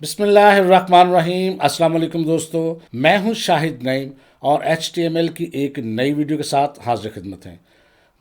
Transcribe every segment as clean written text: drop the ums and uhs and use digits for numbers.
बिस्मिल्लाहिर्रहमानिर्रहीम। अस्सलाम वालेकुम दोस्तों, मैं हूं शाहिद नईम और HTML की एक नई वीडियो के साथ हाजिर खिदमत हैं।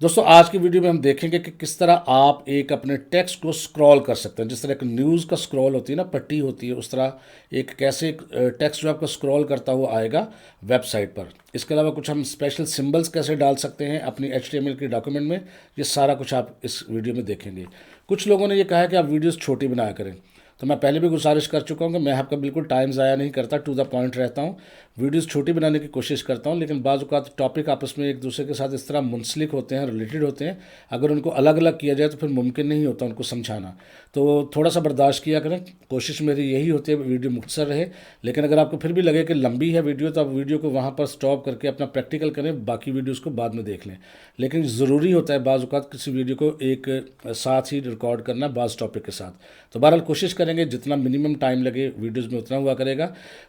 दोस्तों, आज की वीडियो में हम देखेंगे कि किस तरह आप एक अपने टेक्स्ट को स्क्रॉल कर सकते हैं। जिस तरह एक न्यूज़ का स्क्रॉल होती है ना, पट्टी होती है, उस तरह एक कैसे टेक्स्ट जो आपका स्क्रॉल करता हुआ आएगा वेबसाइट पर। इसके अलावा कुछ हम स्पेशल सिंबल्स कैसे डाल सकते हैं अपनी HTML के डॉक्यूमेंट में, ये सारा कुछ आप इस वीडियो में देखेंगे। कुछ लोगों ने ये कहा है कि आप वीडियोज़ छोटी बनाया करें, तो मैं पहले भी गुजारिश कर चुका हूँ कि मैं आपका बिल्कुल टाइम ज़ाया नहीं करता, टू द पॉइंट रहता हूँ। वीडियोस छोटी बनाने की कोशिश करता हूँ, लेकिन बाज़ औक़ात टॉपिक आपस में एक दूसरे के साथ इस तरह मुंसलिक होते हैं, रिलेटेड होते हैं, अगर उनको अलग अलग किया जाए तो फिर मुमकिन नहीं होता उनको समझाना। तो थोड़ा सा बर्दाश्त किया करें। कोशिश मेरी यही होती है वीडियो मुख्तसर रहे, लेकिन अगर आपको फिर भी लगे कि लंबी है वीडियो तो आप वीडियो को वहाँ पर स्टॉप करके अपना प्रैक्टिकल करें, बाकी वीडियोज़ को बाद में देख लें। लेकिन ज़रूरी होता है बाज़ औक़ात किसी वीडियो को एक साथ ही रिकॉर्ड करना बाज़ टॉपिक के साथ। तो बहरहाल कोशिश करेंगे जितना मिनिमम टाइम लगे वीडियोज़ में उतना हुआ करेगा।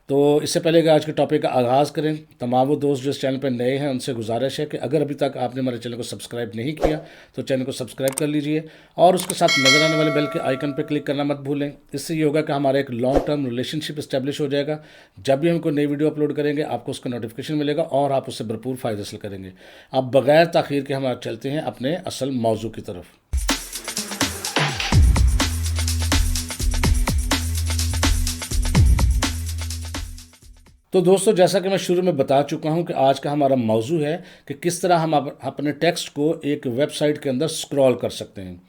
तो इससे पहले कि आज के टॉपिक का आगाज़ करें, तमाम वो दोस्त जो इस चैनल पर नए हैं उनसे गुजारिश है कि अगर अभी तक आपने हमारे चैनल को सब्सक्राइब नहीं किया तो चैनल को सब्सक्राइब कर लीजिए और उसके साथ नजर आने वाले बेल के आइकन पर क्लिक करना मत भूलें। इससे ये होगा कि हमारा एक लॉन्ग टर्म रिलेशनशिप इस्टेब्लिश हो जाएगा। जब भी हम कोई नई वीडियो अपलोड करेंगे आपको उसका नोटिफिकेशन मिलेगा और आप उससे भरपूर फ़ायदा हासिल करेंगे। अब बगैर ताख़ीर के हम आज चलते हैं अपने असल मौजू की तरफ। तो दोस्तों, जैसा कि मैं शुरू में बता चुका हूं कि आज का हमारा मौजू है कि किस तरह हम अपने टेक्स्ट को एक वेबसाइट के अंदर स्क्रॉल कर सकते हैं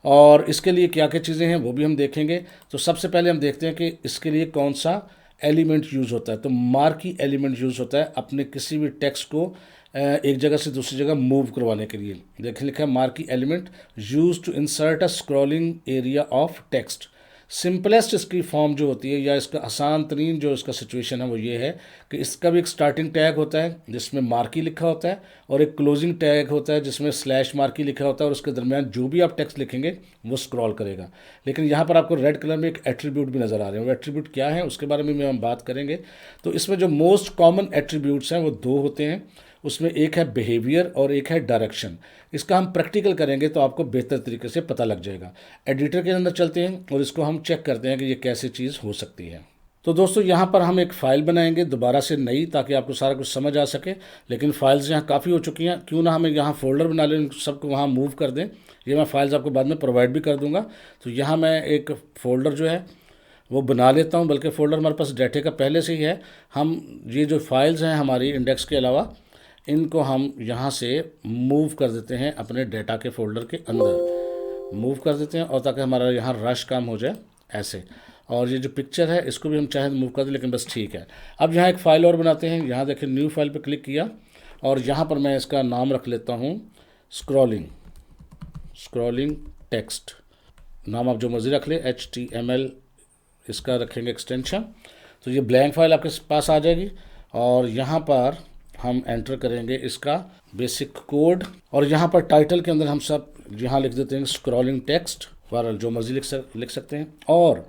और इसके लिए क्या क्या चीज़ें हैं वो भी हम देखेंगे। तो सबसे पहले हम देखते हैं कि इसके लिए कौन सा एलिमेंट यूज़ होता है। तो मार्की एलिमेंट यूज़ होता है अपने किसी भी टेक्स्ट को एक जगह से दूसरी जगह मूव करवाने के लिए। देखिए लिखा है marquee element use to insert a scrolling area of text. Simplest इसकी फॉर्म जो होती है या इसका आसान तरीन जो इसका सिचुएशन है वो ये है कि इसका भी एक स्टार्टिंग टैग होता है जिसमें मार्की लिखा होता है और एक क्लोजिंग टैग होता है जिसमें स्लैश मार्की लिखा होता है और उसके दरमियान जो भी आप टेक्स्ट लिखेंगे वो स्क्रॉल करेगा। लेकिन यहाँ पर आपको रेड कलर में एक एट्रीब्यूट भी नज़र आ रहे हैं। वो एट्रीब्यूट क्या है उसके बारे में हम बात करेंगे। तो इसमें जो मोस्ट कॉमन एट्रीब्यूट्स हैं वो दो होते हैं। उसमें एक है बिहेवियर और एक है डायरेक्शन। इसका हम प्रैक्टिकल करेंगे तो आपको बेहतर तरीके से पता लग जाएगा। एडिटर के अंदर चलते हैं और इसको हम चेक करते हैं कि ये कैसे चीज़ हो सकती है। तो दोस्तों, यहाँ पर हम एक फ़ाइल बनाएंगे दोबारा से नई, ताकि आपको सारा कुछ समझ आ सके। लेकिन फाइल्स यहाँ काफ़ी हो चुकी हैं, क्यों ना हमें यहाँ फ़ोल्डर बना लें, सबको वहाँ मूव कर दें। ये मैं फाइल्स आपको बाद में प्रोवाइड भी कर दूँगा। तो यहाँ मैं एक फ़ोल्डर जो है वो बना लेता हूँ, बल्कि फ़ोल्डर हमारे पास डाटे का पहले से ही है। हम ये जो फाइल्स हैं हमारी इंडेक्स के अलावा, इनको हम यहाँ से मूव कर देते हैं अपने डेटा के फ़ोल्डर के अंदर मूव कर देते हैं, और ताकि हमारा यहाँ रश काम हो जाए ऐसे। और ये जो पिक्चर है इसको भी हम चाहे मूव कर दें, लेकिन बस ठीक है। अब यहाँ एक फ़ाइल और बनाते हैं। यहाँ देखिए न्यू फाइल पे क्लिक किया और यहाँ पर मैं इसका नाम रख लेता हूँ स्क्रॉलिंग टेक्स्ट। नाम आप जो मर्ज़ी रख लें, HTML इसका रखेंगे एक्सटेंशन। तो ये ब्लैंक फाइल आपके पास आ जाएगी और यहाँ पर हम एंटर करेंगे इसका बेसिक कोड और यहाँ पर टाइटल के अंदर हम सब यहाँ लिख देते हैं स्क्रॉलिंग टेक्स्ट, वायरल जो मर्जी लिख सकते हैं। और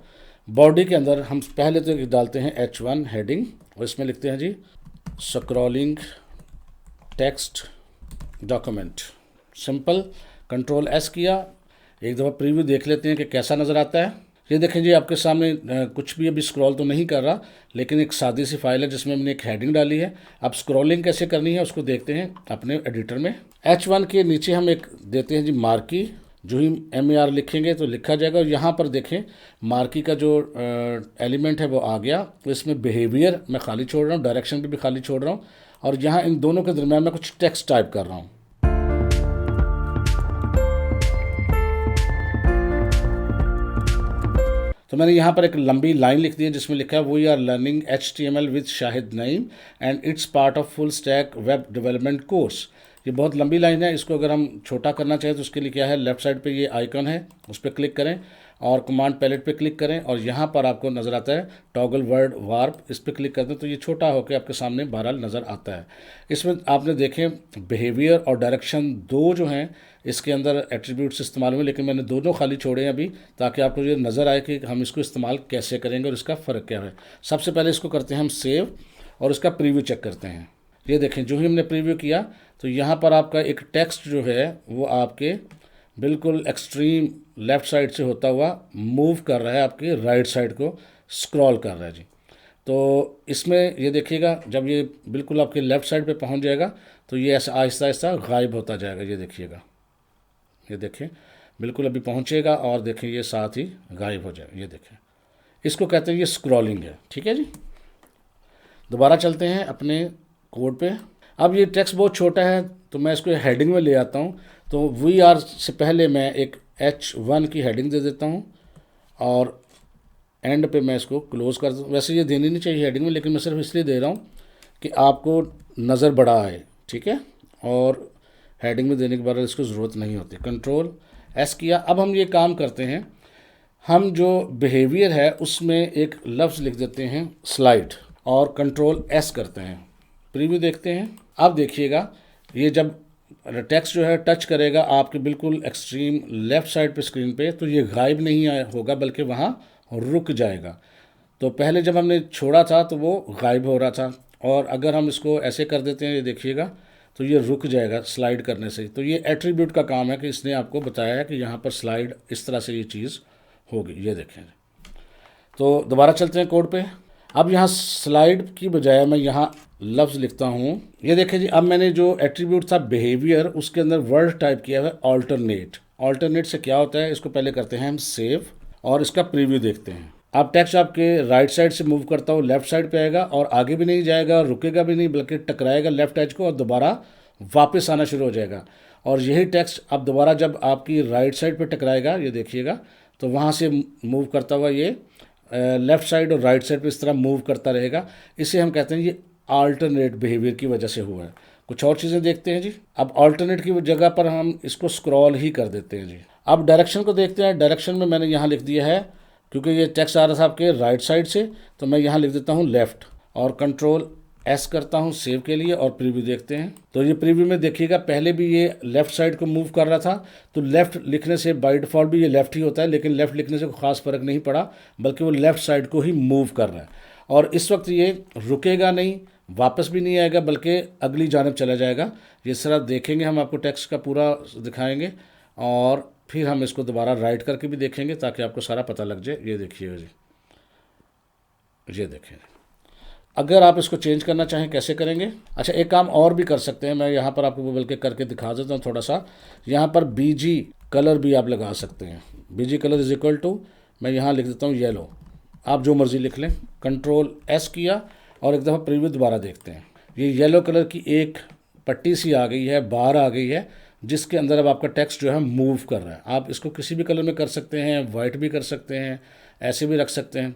बॉडी के अंदर हम पहले तो डालते हैं H1 हेडिंग और इसमें लिखते हैं जी scrolling text document. Simple, control S किया। एक दफ़ा प्रीव्यू देख लेते हैं कि कैसा नज़र आता है। ये देखें जी आपके सामने कुछ भी अभी स्क्रॉल तो नहीं कर रहा, लेकिन एक सादी सी फाइल है जिसमें हमने एक हेडिंग डाली है। अब स्क्रॉलिंग कैसे करनी है उसको देखते हैं अपने एडिटर में। H1 के नीचे हम एक देते हैं जी मार्की। जो ही MAR लिखेंगे तो लिखा जाएगा। और यहाँ पर देखें मार्की का जो एलिमेंट है वो आ गया। तो इसमें बिहेवियर मैं खाली छोड़ रहा हूँ, डायरेक्शन भी खाली छोड़ रहा हूँ, और यहाँ इन दोनों के दरमियान मैं कुछ टेक्स्ट टाइप कर रहा हूँ। तो मैंने यहाँ पर एक लंबी लाइन लिख दी है जिसमें लिखा है we are learning HTML with Shahid Naeem and it's part of full stack web development course. ये बहुत लंबी लाइन है, इसको अगर हम छोटा करना चाहें तो उसके लिए क्या है, लेफ़्ट साइड पे ये आइकन है उस पर क्लिक करें और कमांड पैलेट पे क्लिक करें और यहाँ पर आपको नज़र आता है टॉगल वर्ड वार्प। इस पर क्लिक करते हैं तो ये छोटा होकर आपके सामने बहरहाल नज़र आता है। इसमें आपने देखें बिहेवियर और डायरेक्शन दो जो हैं इसके अंदर एट्रीब्यूट्स इस्तेमाल हुए, लेकिन मैंने दोनों खाली छोड़े हैं अभी, ताकि आपको ये नज़र आए कि हम इसको इस्तेमाल कैसे करेंगे और इसका फ़र्क क्या है। सबसे पहले इसको करते हैं हम सेव और इसका प्रीव्यू चेक करते हैं। ये देखें जो ही हमने प्रीव्यू किया तो यहाँ पर आपका एक टेक्स्ट जो है वो आपके बिल्कुल एक्सट्रीम लेफ़्ट साइड से होता हुआ मूव कर रहा है आपके राइट साइड को। स्क्रॉल कर रहा है जी। तो इसमें ये देखिएगा, जब ये बिल्कुल आपके लेफ़्ट साइड पे पहुंच जाएगा तो ये ऐसा आहिस्ता आहिस्ता गायब होता जाएगा। ये देखिएगा, ये देखें बिल्कुल अभी पहुंचेगा और देखें ये साथ ही गायब हो जाएगा। ये देखें, इसको कहते हैं ये स्क्रॉलिंग है। ठीक है जी। दोबारा चलते हैं अपने कोड पे। अब ये टेक्स्ट बहुत छोटा है तो मैं इसको हेडिंग में ले आता हूँ। तो VR से पहले मैं एक H1 की हेडिंग दे देता हूँ और एंड पे मैं इसको क्लोज कर दूँ। वैसे ये देनी नहीं चाहिए हेडिंग में, लेकिन मैं सिर्फ इसलिए दे रहा हूँ कि आपको नज़र बड़ा आए। ठीक है, और हेडिंग में देने के बाद इसको ज़रूरत नहीं होती। कंट्रोल S किया। अब हम ये काम करते हैं, हम जो बिहेवियर है उसमें एक लफ्ज़ लिख देते हैं स्लाइड और कंट्रोल S करते हैं। प्रीव्यू देखते हैं। अब देखिएगा, ये जब टेक्स्ट जो है टच करेगा आपके बिल्कुल एक्सट्रीम लेफ़्ट साइड पे स्क्रीन पे, तो ये गायब नहीं होगा बल्कि वहाँ रुक जाएगा। तो पहले जब हमने छोड़ा था तो वो गायब हो रहा था, और अगर हम इसको ऐसे कर देते हैं, ये देखिएगा, तो ये रुक जाएगा स्लाइड करने से। तो ये एट्रीब्यूट का काम है कि इसने आपको बताया है कि यहाँ पर स्लाइड इस तरह से ये चीज़ होगी। ये देखें। तो दोबारा चलते हैं कोड पे। अब यहाँ स्लाइड की बजाय मैं यहाँ लफ्ज़ लिखता हूँ। ये देखें जी, अब मैंने जो एट्रीब्यूट था बिहेवियर, उसके अंदर वर्ड टाइप किया है ऑल्टरनेट। ऑल्टरनेट से क्या होता है, इसको पहले करते हैं हम सेव और इसका प्रीव्यू देखते हैं। अब टेक्स्ट आपके राइट साइड से मूव करता हूँ, लेफ्ट साइड पे आएगा और आगे भी नहीं जाएगा, रुकेगा भी नहीं, बल्कि टकराएगा लेफ्ट एज को और दोबारा वापस आना शुरू हो जाएगा। और यही टेक्स्ट अब दोबारा जब आपकी राइट साइड पे टकराएगा, ये देखिएगा, तो वहाँ से मूव करता हुआ ये लेफ़्ट साइड और राइट साइड पे इस तरह मूव करता रहेगा। इसे हम कहते हैं ये अल्टरनेट बिहेवियर की वजह से हुआ है। कुछ और चीज़ें देखते हैं जी। अब अल्टरनेट की जगह पर हम इसको स्क्रॉल ही कर देते हैं जी। अब डायरेक्शन को देखते हैं। डायरेक्शन में मैंने यहाँ लिख दिया है, क्योंकि ये टेक्स्ट आ रहा था आपके राइट साइड से, तो मैं यहाँ लिख देता हूँ लेफ़्ट और कंट्रोल S करता हूँ सेव के लिए और प्रीव्यू देखते हैं। तो ये प्रीव्यू में देखिएगा, पहले भी ये लेफ़्ट साइड को मूव कर रहा था, तो लेफ़्ट लिखने से बाय डिफ़ॉल्ट भी ये लेफ़्ट ही होता है, लेकिन लेफ़्ट लिखने से कोई ख़ास फ़र्क नहीं पड़ा, बल्कि वो लेफ़्ट साइड को ही मूव कर रहा है। और इस वक्त ये रुकेगा नहीं, वापस भी नहीं आएगा, बल्कि अगली जानब चला जाएगा। ये सारा देखेंगे, हम आपको टेक्स्ट का पूरा दिखाएंगे और फिर हम इसको दोबारा राइट करके भी देखेंगे ताकि आपको सारा पता लग जाए। ये देखिएगा जी, ये देखें। अगर आप इसको चेंज करना चाहें कैसे करेंगे? अच्छा, एक काम और भी कर सकते हैं, मैं यहाँ पर आपको बल्कि करके दिखा देता हूँ थोड़ा सा। यहाँ पर BG कलर भी आप लगा सकते हैं। BG colour is equal to, मैं यहाँ लिख देता हूँ येलो, आप जो मर्ज़ी लिख लें। कंट्रोल S किया और एक दफ़ा प्रीव्यू दोबारा देखते हैं। ये येलो कलर की एक पट्टी सी आ गई है, बार आ गई है, जिसके अंदर अब आपका टेक्स्ट जो है मूव कर रहा है। आप इसको किसी भी कलर में कर सकते हैं, वाइट भी कर सकते हैं, ऐसे भी रख सकते हैं।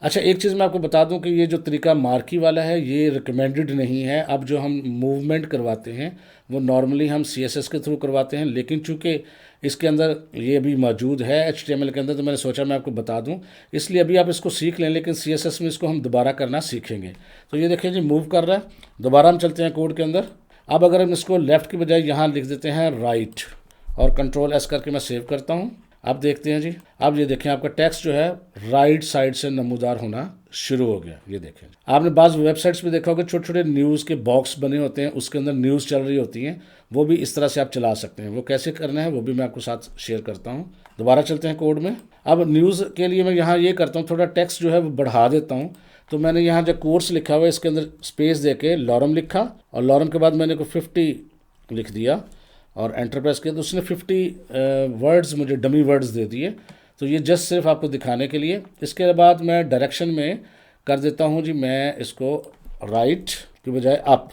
अच्छा, एक चीज़ मैं आपको बता दूं कि ये जो तरीका मार्की वाला है ये रिकमेंडेड नहीं है। अब जो हम मूवमेंट करवाते हैं वो नॉर्मली हम CSS के थ्रू करवाते हैं, लेकिन चूंकि इसके अंदर ये भी मौजूद है HTML के अंदर, तो मैंने सोचा मैं आपको बता दूं, इसलिए अभी आप इसको सीख लें, लेकिन CSS में इसको हम दोबारा करना सीखेंगे। तो ये देखिए जी, मूव कर रहा है। दोबारा हम चलते हैं कोड के अंदर। अब अगर हम इसको लेफ़्ट की बजाय यहाँ लिख देते हैं राइट और कंट्रोल S करके मैं सेव करता हूँ। अब देखते हैं जी, अब ये देखें आपका टेक्स्ट जो है राइट साइड से नमूदार होना शुरू हो गया। ये देखें, आपने बाज़ वेबसाइट्स पे देखा होगा छोटे छोटे न्यूज़ के बॉक्स बने होते हैं, उसके अंदर न्यूज़ चल रही होती हैं, वो भी इस तरह से आप चला सकते हैं। वो कैसे करना है वो भी मैं आपको साथ शेयर करता हूँ। दोबारा चलते हैं कोड में। अब न्यूज़ के लिए मैं यहाँ ये करता हूँ, थोड़ा टेक्स्ट जो है वो बढ़ा देता हूँ। तो मैंने यहाँ जो कोर्स लिखा हुआ है इसके अंदर स्पेस दे के लॉरम लिखा और लॉरम के बाद मैंने को 50 लिख दिया और एंटर प्रेस किया, तो उसने 50 वर्ड्स मुझे डमी वर्ड्स दे दिए। तो ये जस्ट सिर्फ आपको दिखाने के लिए। इसके बाद मैं डायरेक्शन में कर देता हूँ जी, मैं इसको राइट की बजाय अप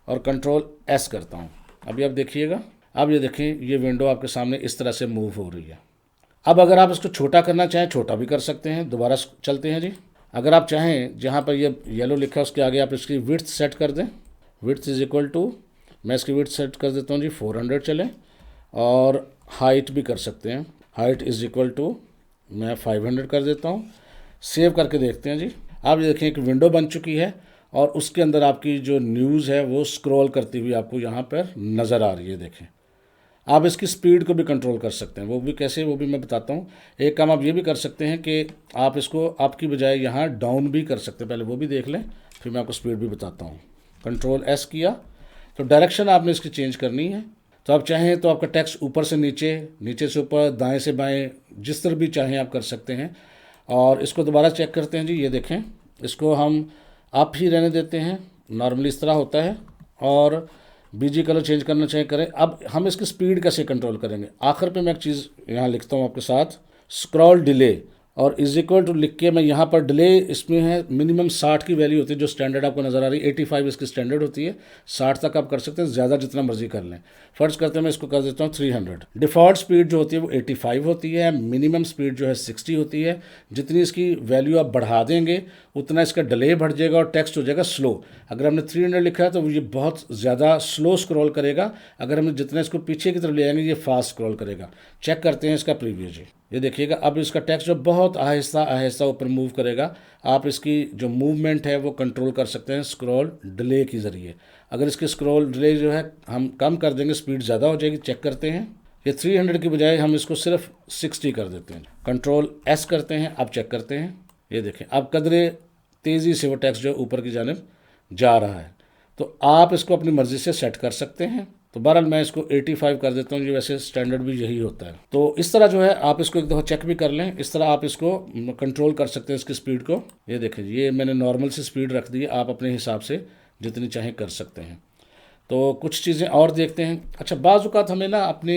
और कंट्रोल S करता हूँ। अभी आप देखिएगा, अब ये देखें ये विंडो आपके सामने इस तरह से मूव हो रही है। अब अगर आप इसको छोटा करना चाहें छोटा भी कर सकते हैं। दोबारा चलते हैं जी। अगर आप चाहें जहाँ पर ये येलो लिखा है उसके आगे आप इसकी विड्थ सेट कर दें। विड्थ इज इक्वल टू, मैं इसकी विड्थ सेट कर देता हूँ जी 400 चलें, और हाइट भी कर सकते हैं। हाइट इज इक्वल टू मैं 500 कर देता हूँ। सेव करके देखते हैं जी। आप ये देखें एक विंडो बन चुकी है और उसके अंदर आपकी जो न्यूज़ है वो स्क्रॉल करती हुई आपको यहाँ पर नज़र आ रही है। देखें, आप इसकी स्पीड को भी कंट्रोल कर सकते हैं। वो भी कैसे, वो भी मैं बताता हूँ। एक काम आप ये भी कर सकते हैं कि आप इसको अप की बजाय यहाँ डाउन भी कर सकते हैं, पहले वो भी देख लें, फिर मैं आपको स्पीड भी बताता हूँ। कंट्रोल S किया तो डायरेक्शन आपने इसकी चेंज करनी है। तो आप चाहें तो आपका टेक्स्ट ऊपर से नीचे, नीचे से ऊपर, दाएं से बाएं, जिस तरह भी चाहें आप कर सकते हैं। और इसको दोबारा चेक करते हैं जी। ये देखें, इसको हम अप ही रहने देते हैं, नॉर्मली इस तरह होता है, और बीजी कलर चेंज करना चाहिए करें। अब हम इसकी स्पीड कैसे कंट्रोल करेंगे, आखिर पे मैं एक चीज़ यहाँ लिखता हूँ आपके साथ, स्क्रॉल डिले, और इज इक्वल टू लिख के मैं यहाँ पर डिले इसमें है मिनिमम 60 की वैल्यू होती है, जो स्टैंडर्ड आपको नज़र आ रही है। 85 इसकी स्टैंडर्ड होती है, 60 तक आप कर सकते हैं, ज़्यादा जितना मर्जी कर लें। फर्ज करते हैं मैं इसको कर देता हूँ 300। डिफ़ॉल्ट स्पीड जो होती है वो 85 होती है, मिनिमम स्पीड जो है 60 होती है। जितनी इसकी वैल्यू आप बढ़ा देंगे उतना इसका डिले बढ़ जाएगा और टेक्स्ट हो जाएगा स्लो। अगर हमने 300 लिखा है तो ये बहुत ज़्यादा स्लो स्क्रॉल करेगा, अगर हम जितना इसको पीछे की तरफ ले आएंगे ये फास्ट स्क्रॉल करेगा। चेक करते हैं इसका प्रीव्यू जी। ये देखिएगा, अब इसका टेक्स्ट जो बहुत आहिस्ता आहिस्ता ऊपर मूव करेगा। आप इसकी जो मूवमेंट है वो कंट्रोल कर सकते हैं स्क्रॉल डिले के ज़रिए। अगर इसकी स्क्रॉल डिले जो है हम कम कर देंगे, स्पीड ज़्यादा हो जाएगी। चेक करते हैं, ये 300 की बजाय हम इसको सिर्फ 60 कर देते हैं। कंट्रोल एस करते हैं, अब चेक करते हैं। ये देखें, अब कदरे तेज़ी से वो टेक्स्ट जो ऊपर की जानिब जा रहा है। तो आप इसको अपनी मर्ज़ी से सेट कर सकते हैं। तो बहरहाल मैं इसको 85 कर देता हूँ, ये वैसे स्टैंडर्ड भी यही होता है। तो इस तरह जो है आप इसको एक दफ़ा चेक भी कर लें, इस तरह आप इसको कंट्रोल कर सकते हैं इसकी स्पीड को। ये देखें, ये मैंने नॉर्मल से स्पीड रख दी है, आप अपने हिसाब से जितनी चाहें कर सकते हैं। तो कुछ चीज़ें और देखते हैं। अच्छा, बाज़ औक़ात हमें ना अपनी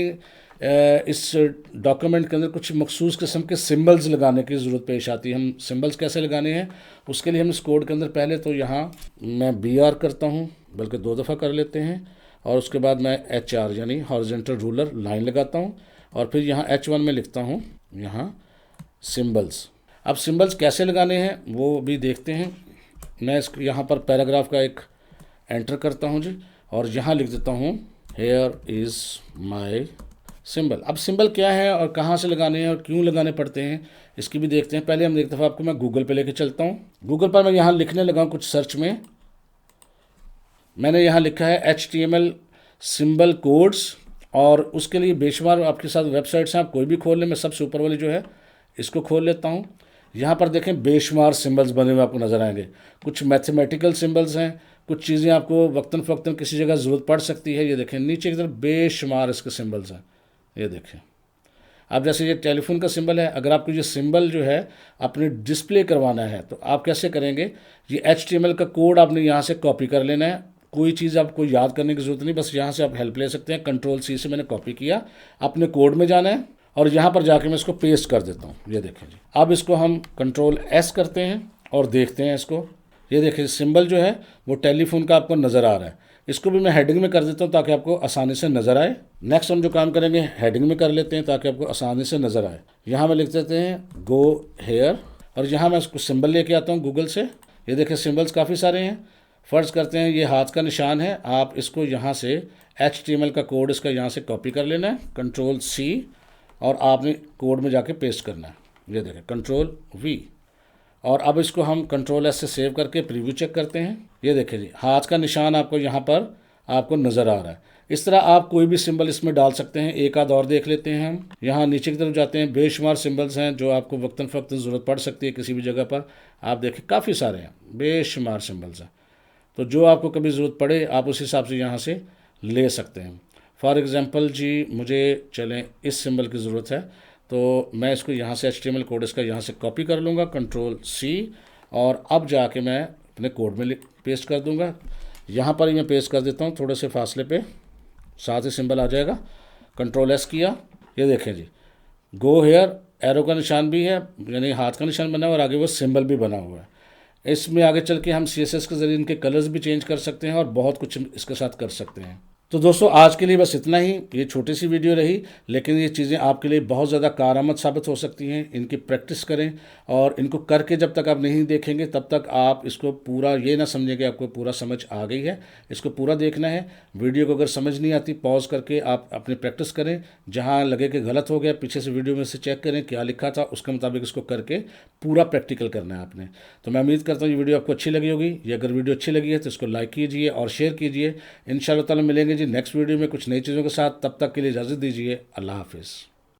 इस डॉक्यूमेंट के अंदर कुछ मखसूस किस्म के सिंबल्स लगाने की ज़रूरत पेश आती है। हम सिंबल्स कैसे लगाने हैं, उसके लिए हम इस कोड के अंदर पहले तो यहाँ मैं BR करता हूँ, बल्कि 2 दफ़ा कर लेते हैं, और उसके बाद मैं HR यानी हॉरिजॉन्टल रूलर लाइन लगाता हूँ, और फिर यहाँ H1 में लिखता हूँ यहाँ सिंबल्स। अब सिंबल्स कैसे लगाने हैं वो भी देखते हैं। मैं इस यहाँ पर पैराग्राफ का एक एंटर करता हूँ जी, और यहाँ लिख देता हूँ हेयर इज़ माई सिंबल। अब सिंबल क्या है और कहाँ से लगाने हैं और क्यों लगाने पड़ते हैं, इसकी भी देखते हैं। पहले हम एक दफ़ा आपको मैं गूगल पे लेके चलता हूँ। गूगल पर मैं यहाँ लिखने लगा हूँ कुछ सर्च में, मैंने यहाँ लिखा है HTML सिंबल कोड्स, और उसके लिए बेशुमार आपके साथ वेबसाइट्स हैं, आप कोई भी खोल लें। मैं सबसे ऊपर वाली जो है इसको खोल लेता हूँ। यहाँ पर देखें बेशुमार सिंबल्स बने हुए आपको नज़र आएंगे। कुछ मैथमेटिकल सिंबल्स हैं, कुछ चीज़ें आपको वक्तन फ़वक्तन किसी जगह ज़रूरत पड़ सकती है। ये देखें नीचे की तरफ बेशुमार इसके सिंबल्स हैं। ये देखें, अब जैसे ये टेलीफोन का सिंबल है, अगर आपको ये सिंबल जो है अपने डिस्प्ले करवाना है तो आप कैसे करेंगे, ये HTML का कोड आपने यहाँ से कॉपी कर लेना है। कोई चीज़ आपको याद करने की ज़रूरत नहीं, बस यहाँ से आप हेल्प ले सकते हैं। Ctrl+C से मैंने कॉपी किया, अपने कोड में जाना है और यहाँ पर जाके मैं इसको पेस्ट कर देता हूँ। ये देखें जी, अब इसको हम Ctrl+S करते हैं और देखते हैं इसको। ये देखें सिंबल जो है वो टेलीफोन का आपको नज़र आ रहा है। इसको भी मैं हेडिंग में कर देता हूँ ताकि आपको आसानी से नज़र आए। नेक्स्ट हम जो काम करेंगे हेडिंग में कर लेते हैं ताकि आपको आसानी से नज़र आए। यहाँ मैं लिख देते हैं गो हेयर, और यहाँ मैं इसको सिंबल लेके आता हूँ गूगल से। ये देखें सिंबल्स काफ़ी सारे हैं। फ़र्ज़ करते हैं ये हाथ का निशान है, आप इसको यहाँ से HTML का कोड इसका यहाँ से कॉपी कर लेना है, Ctrl+C, और आपने कोड में जाके पेस्ट करना है। ये देखें Ctrl+V, और अब इसको हम Ctrl+S से सेव करके प्रीव्यू चेक करते हैं। ये देखें जी, हाथ का निशान आपको यहाँ पर आपको नज़र आ रहा है। इस तरह आप कोई भी सिंबल इसमें डाल सकते हैं। एक आध और देख लेते हैं हम। यहाँ नीचे की तरफ जाते हैं, बेशुमार सिंबल्स हैं जो आपको वक्तन फ़वक्तन ज़रूरत पड़ सकती है किसी भी जगह पर। आप देखें काफ़ी सारे हैं, बेशुमार सिंबल्स हैं। तो जो आपको कभी ज़रूरत पड़े आप उस हिसाब से यहाँ से ले सकते हैं। फॉर एग्ज़ाम्पल जी, मुझे चलें इस सिंबल की ज़रूरत है, तो मैं इसको यहाँ से HTML कोड इसका यहाँ से कॉपी कर लूँगा, Ctrl+C, और अब जाके मैं अपने कोड में पेस्ट कर दूँगा। यहाँ पर ही मैं पेस्ट कर देता हूँ, थोड़े से फासले पे, साथ ही सिंबल आ जाएगा। Ctrl+S किया, ये देखें जी, गो हेयर, एरो का निशान भी है यानी हाथ का निशान बना हुआ, और आगे वो सिंबल भी बना हुआ है। इसमें आगे चल के हम CSS के ज़रिए इनके कलर्स भी चेंज कर सकते हैं और बहुत कुछ इसके साथ कर सकते हैं। तो दोस्तों आज के लिए बस इतना ही। ये छोटी सी वीडियो रही, लेकिन ये चीज़ें आपके लिए बहुत ज़्यादा कारआमद साबित हो सकती हैं। इनकी प्रैक्टिस करें, और इनको करके जब तक आप नहीं देखेंगे तब तक आप इसको पूरा ये ना समझें कि आपको पूरा समझ आ गई है। इसको पूरा देखना है। वीडियो को अगर समझ नहीं आती पॉज करके आप अपनी प्रैक्टिस करें। जहाँ लगे कि गलत हो गया पीछे से वीडियो में से चेक करें क्या लिखा था, उसके मुताबिक इसको करके पूरा प्रैक्टिकल करना है आपने। तो मैं उम्मीद करता हूँ ये वीडियो आपको अच्छी लगी होगी। ये अगर वीडियो अच्छी लगी है तो इसको लाइक कीजिए और शेयर कीजिए। इंशाअल्लाह ताला मिलेंगे जी नेक्स्ट वीडियो में कुछ नई चीज़ों के साथ। तब तक के लिए इजाज़त दीजिए। अल्लाह हाफिज़।